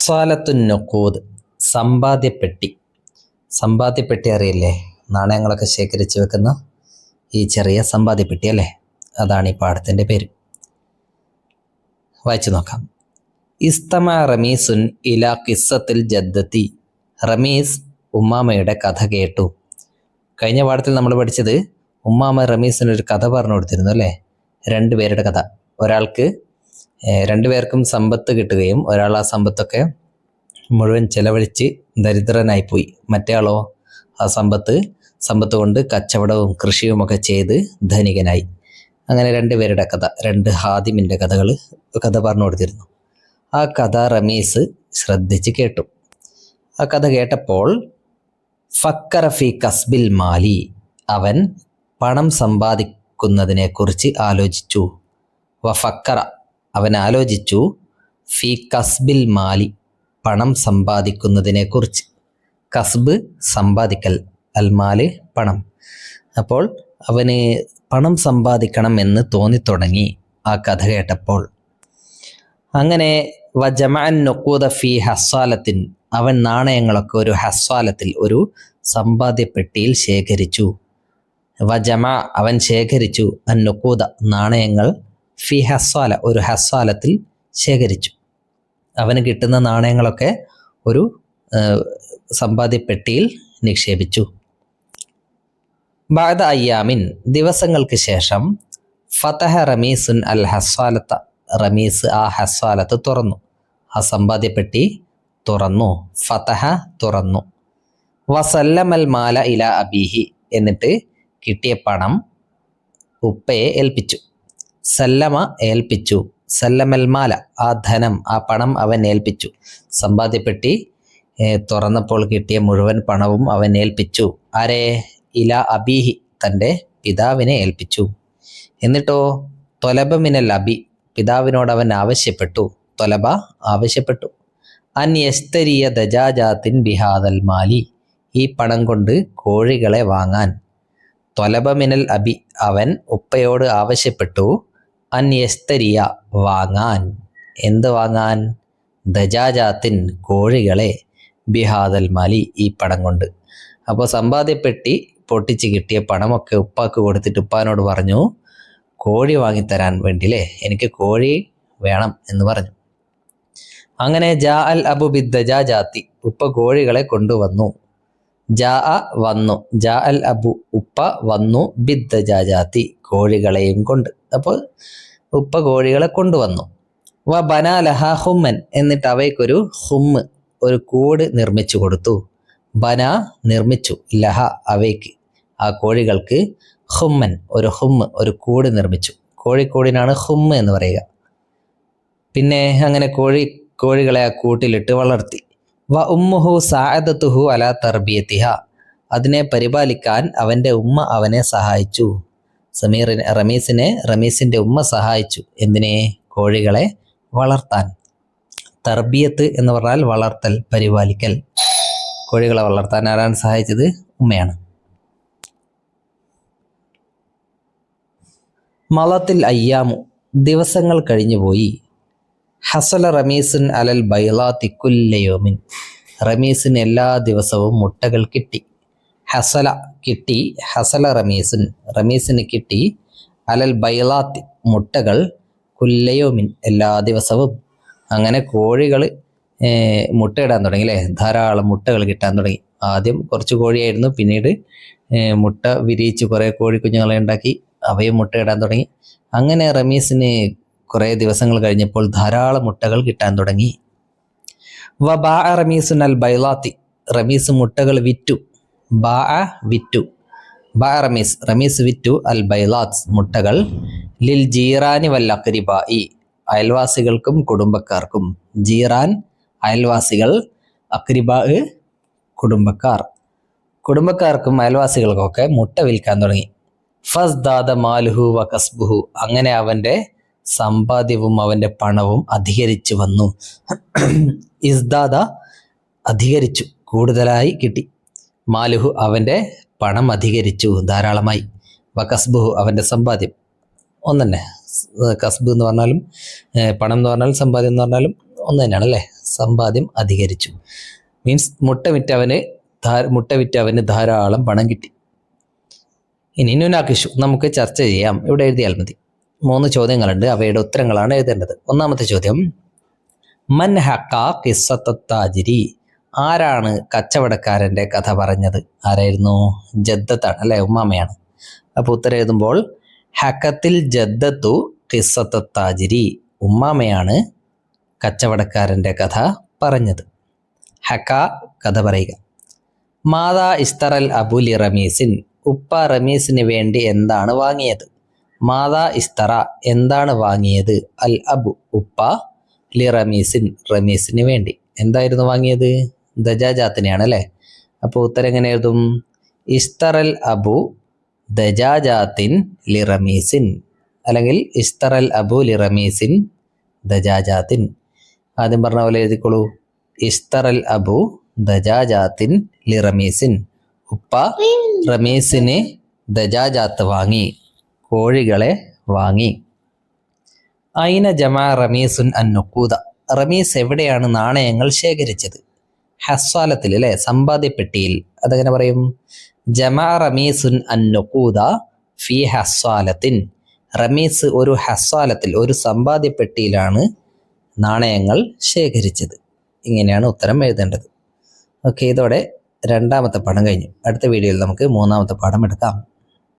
ഹസ്സാലത്തുൻ നുഖൂദ്, സമ്പാദ്യപ്പെട്ടി. സമ്പാദ്യപ്പെട്ടി അറിയില്ലേ? നാണയങ്ങളൊക്കെ ശേഖരിച്ച് വെക്കുന്ന ഈ ചെറിയ സമ്പാദ്യപ്പെട്ടി അല്ലേ? അതാണ് ഈ പാഠത്തിൻ്റെ പേര്. വായിച്ചു നോക്കാം. ഇസ്തമ റമീസുൻ ഇലാ ഖിസ്സത്തിൽ ജദ്ദത്തി. റമീസ് ഉമ്മാമയുടെ കഥ കേട്ടു. കഴിഞ്ഞ പാഠത്തിൽ നമ്മൾ പഠിച്ചത് ഉമ്മാമ റമീസിനൊരു കഥ പറഞ്ഞു കൊടുത്തിരുന്നു അല്ലേ? രണ്ടുപേരുടെ കഥ. ഒരാൾക്ക് രണ്ടുപേർക്കും സമ്പത്ത് കിട്ടുകയും ഒരാൾ ആ സമ്പത്തൊക്കെ മുഴുവൻ ചെലവഴിച്ച് ദരിദ്രനായിപ്പോയി. മറ്റേ ആളോ ആ സമ്പത്ത് കൊണ്ട് കച്ചവടവും കൃഷിയുമൊക്കെ ചെയ്ത് ധനികനായി. അങ്ങനെ രണ്ടുപേരുടെ കഥ, രണ്ട് ഹാദിമിൻ്റെ കഥ പറഞ്ഞു കൊടുത്തിരുന്നു. ആ കഥ റമീസ് ശ്രദ്ധിച്ച് കേട്ടു. ആ കഥ കേട്ടപ്പോൾ ഫക്കറ ഫി കസ്ബിൽ മാലി, അവൻ പണം സമ്പാദിക്കുന്നതിനെക്കുറിച്ച് ആലോചിച്ചു. വഫക്കറ, അവൻ ആലോചിച്ചു. ഫി കസ്ബിൽ മാലി, പണം സമ്പാദിക്കുന്നതിനെക്കുറിച്ച്. കസ്ബ് സമ്പാദിക്കൽ, അൽമാല് പണം. അപ്പോൾ അവന് പണം സമ്പാദിക്കണം എന്ന് തോന്നിത്തുടങ്ങി ആ കഥ കേട്ടപ്പോൾ. അങ്ങനെ വജമഅൻ നുഖൂദ ഫി ഹസ്സാലത്തിൻ, അവൻ നാണയങ്ങളൊക്കെ ഒരു ഹസ്സാലത്തിൽ, ഒരു സമ്പാദ്യപ്പെട്ടിയിൽ ശേഖരിച്ചു. വജമ, അവൻ ശേഖരിച്ചു. അൻ നുഖൂദ, നാണയങ്ങൾ. ഫി ഹസ്സാല, ഒരു ഹസ്സാലത്തിൽ ശേഖരിച്ചു. അവന് കിട്ടുന്ന നാണയങ്ങളൊക്കെ ഒരു സമ്പാദ്യപ്പെട്ടിയിൽ നിക്ഷേപിച്ചു. ബഅദ അയ്യാമിൻ, ദിവസങ്ങൾക്ക് ശേഷം. ഫതഹ റമീസുൻ അൽ ഹസ്സാലത്ത, റമീസ് ആ ഹസ്സാലത്ത് തുറന്നു, ആ സമ്പാദ്യപ്പെട്ടി തുറന്നു. ഫതഹ, തുറന്നു. വസല്ലമൽ മാല ഇല അബീഹി, എന്നിട്ട് കിട്ടിയ പണം ഉപ്പയെ ഏൽപ്പിച്ചു. സല്ലമ, ഏൽപ്പിച്ചു. സല്ലമൽ മാല, ആ ധനം, ആ പണം അവൻ ഏൽപ്പിച്ചു. സമ്പാദ്യപ്പെട്ടി തുറന്നപ്പോൾ കിട്ടിയ മുഴുവൻ പണവും അവൻ ഏൽപ്പിച്ചു. ആരെ? ഇല അബീഹി, തൻ്റെ പിതാവിനെ ഏൽപ്പിച്ചു. എന്നിട്ടോ തൊലബ മിനൽ അബി, പിതാവിനോട് അവൻ ആവശ്യപ്പെട്ടു. തൊലബ, ആവശ്യപ്പെട്ടു. അൻ യസ്തരിയ ദജാജാത്തിൻ ബിഹാദൽ മാലി, ഈ പണം കൊണ്ട് കോഴികളെ വാങ്ങാൻ. തൊലബ മിനൽ അബി, അവൻ ഉപ്പയോട് ആവശ്യപ്പെട്ടു. അൻ യസ്തരിയ, വാങ്ങാൻ. എന്ത് വാങ്ങാൻ? ദജാജാത്തിൻ, കോഴികളെ. ബിഹാദൽ മാലി, ഈ പണം കൊണ്ട്. അപ്പോൾ സമ്പാദ്യപ്പെട്ടി പൊട്ടിച്ച് കിട്ടിയ പണമൊക്കെ ഉപ്പാക്ക് കൊടുത്തിട്ട് ഉപ്പാനോട് പറഞ്ഞു, കോഴി വാങ്ങിത്തരാൻ വേണ്ടിയില്ലേ, എനിക്ക് കോഴി വേണം എന്ന് പറഞ്ഞു. അങ്ങനെ ജാ അൽ അബു ബിദ്ദജാജാത്തി, ഉപ്പ കോഴികളെ കൊണ്ടുവന്നു. ജാ അ, വന്നു. ജാ അൽ അബു, ഉപ്പ വന്നു. ബിദ്ദജാജാത്തി, കോഴികളെയും കൊണ്ട്. അപ്പോൾ ഉപ്പ കോഴികളെ കൊണ്ടുവന്നു. വ ബനാലഹ ഹുമ്മൻ, എന്നിട്ട് അവയ്ക്കൊരു ഹുമ്മ്, ഒരു കൂട് നിർമ്മിച്ചു കൊടുത്തു. ബന, നിർമ്മിച്ചു. ലഹ, അവയ്ക്ക്, ആ കോഴികൾക്ക്. ഹുമ്മൻ, ഒരു ഹുമ്മ്, ഒരു കൂട് നിർമ്മിച്ചു. കോഴിക്കൂടിനാണ് ഹുമ്മ് എന്ന് പറയുക. പിന്നെ അങ്ങനെ കോഴികളെ ആ കൂട്ടിലിട്ട് വളർത്തി. വ ഉമ്മുഹു സാഅദത്തുഹു അലാ തർബിയത്തിഹ, അതിനെ പരിപാലിക്കാൻ അവൻ്റെ ഉമ്മ അവനെ സഹായിച്ചു. റമീസിൻ്റെ ഉമ്മ സഹായിച്ചു. എന്തിനെ? കോഴികളെ വളർത്താൻ. തർബിയത്ത് എന്ന് പറഞ്ഞാൽ വളർത്തൽ, പരിപാലിക്കൽ. കോഴികളെ വളർത്താൻ ആരാണ് സഹായിച്ചത്? ഉമ്മയാണ്. മളത്തിൽ അയ്യാമു, ദിവസങ്ങൾ കഴിഞ്ഞുപോയി. ഹസല റമീസുൻ അലൽ ബൈളാത്തി കുല്ലയോമിൻ, റമീസിന് എല്ലാ ദിവസവും മുട്ടകൾ കിട്ടി. ഹസല, കിട്ടി. ഹസല റമീസുൻ, റമീസിന് കിട്ടി. അലൽ ബൈളാത്തി, മുട്ടകൾ. കുല്ലയോമിൻ, എല്ലാ ദിവസവും. അങ്ങനെ കോഴികൾ മുട്ടയിടാൻ തുടങ്ങി അല്ലേ? ധാരാളം മുട്ടകൾ കിട്ടാൻ തുടങ്ങി. ആദ്യം കുറച്ച് കോഴിയായിരുന്നു, പിന്നീട് മുട്ട വിരിയിച്ച് കുറേ കോഴിക്കുഞ്ഞുങ്ങളെ ഉണ്ടാക്കി, അവയും മുട്ടയിടാൻ തുടങ്ങി. അങ്ങനെ റമീസിന് കുറേ ദിവസങ്ങൾ കഴിഞ്ഞപ്പോൾ ധാരാളം മുട്ടകൾ കിട്ടാൻ തുടങ്ങി. വ ബാ റമീസുൻ അൽ ബൈളാത്തി, റമീസ് മുട്ടകൾ വിറ്റു. ബാ, വിറ്റു. ബാ റമീസ് വിറ്റു. അൽ ബൈളാത്ത്, മുട്ടകൾ. ലിൽ ജീറാനി വൽ അഖ്രിബായി, അയൽവാസികൾക്കും കുടുംബക്കാർക്കും. ജീറാൻ, അയൽവാസികൾ. അഖ്രിബാ, കുടുംബക്കാർക്കും അയൽവാസികൾക്കൊക്കെ മുട്ട വിൽക്കാൻ തുടങ്ങി. ഫസ്ദാദ മാലുഹു വ കസ്ബുഹു, അങ്ങനെ അവൻ്റെ സമ്പാദ്യവും അവൻ്റെ പണവും അധികരിച്ചു വന്നു. ഇസ്ദാദ, അധികരിച്ചു, കൂടുതലായി കിട്ടി. മാലുഹു, അവൻ്റെ പണം അധികരിച്ചു, ധാരാളമായി. വ കസ്ബുഹു, അവൻ്റെ സമ്പാദ്യം. ഒന്നെ, കസ്ബ് എന്ന് പറഞ്ഞാലും പണം എന്ന് പറഞ്ഞാലും സമ്പാദ്യം എന്ന് പറഞ്ഞാലും ഒന്ന് തന്നെയാണ് അല്ലേ? സമ്പാദ്യം അധികരിച്ചു. മീൻസ് മുട്ട വിറ്റവന് ധാരാളം പണം കിട്ടി. ഇനി നുനാക്കിഷു നമുക്ക് ചർച്ച ചെയ്യാം. ഇവിടെ എഴുതിയാൽ മതി. 3 ചോദ്യങ്ങളുണ്ട്, അവയുടെ ഉത്തരങ്ങളാണ് എഴുതേണ്ടത്. ഒന്നാമത്തെ ചോദ്യം, മൻ ഹക്ക ഖിസ്സത്ത താജിരി, ആരാണ് കച്ചവടക്കാരൻ്റെ കഥ പറഞ്ഞത്? ആരായിരുന്നു? ജദ്ദത്താണ് അല്ലെ, ഉമ്മാമയാണ്. അപ്പോൾ ഉത്തരം എഴുതുമ്പോൾ ഹക്കത്തിൽ ജദ്ദത്തു ഖിസ്സത്ത താജിരി, ഉമ്മാമയാണ് കച്ചവടക്കാരൻ്റെ കഥ പറഞ്ഞത്. ഹക്ക കഥ പറയുക. മാതാ ഇസ്തറൽ അബുലി റമീസിൻ, ഉപ്പ റമീസിന് വേണ്ടി എന്താണ് വാങ്ങിയത്? മാതാ ഇസ്തറ എന്താണ് വാങ്ങിയത്? അൽ അബു ഉപ്പ, ലി റമീസിൻ റമീസിന് വേണ്ടി എന്തായിരുന്നു വാങ്ങിയത്? ദജാജാത്തിനെയാണ് അല്ലേ. അപ്പോൾ ഉത്തരം എങ്ങനെ എഴുതും? ഇസ്തറൽ അബു ദജാജാത്തിൻ ലി റമീസിൻ, അല്ലെങ്കിൽ ഇസ്തറൽ അബു ലി റമീസിൻ ദജാജാത്തിൻ. ആദ്യം പറഞ്ഞ പോലെ എഴുതിക്കോളൂ. ഇസ്തറൽ അബു ദജാജാത്തിൻ ലി റമീസിൻ, ഉപ്പ റമീസിന് ദജാജാത്ത് വാങ്ങി, കോഴികളെ വാങ്ങി. ഐന ജമാ റമീസുൻ അന്നുക്കൂദ, റമീസ് എവിടെയാണ് നാണയങ്ങൾ ശേഖരിച്ചത്? ഹസ്വാലത്തിൽ അല്ലെ, സമ്പാദ്യപ്പെട്ടിയിൽ. അതെങ്ങനെ പറയും? ജമാ റമീസുൻ അന്നുക്കൂദ ഫി ഹസ്വാലത്തിൻ, റമീസ് ഒരു ഹസ്വാലത്തിൽ, ഒരു സമ്പാദ്യപ്പെട്ടിയിലാണ് നാണയങ്ങൾ ശേഖരിച്ചത്. ഇങ്ങനെയാണ് ഉത്തരം എഴുതേണ്ടത്. ഓക്കെ, ഇതോടെ 2ാമത്തെ പാഠം കഴിഞ്ഞു. അടുത്ത വീഡിയോയിൽ നമുക്ക് 3ാമത്തെ പാഠം എടുക്കാം.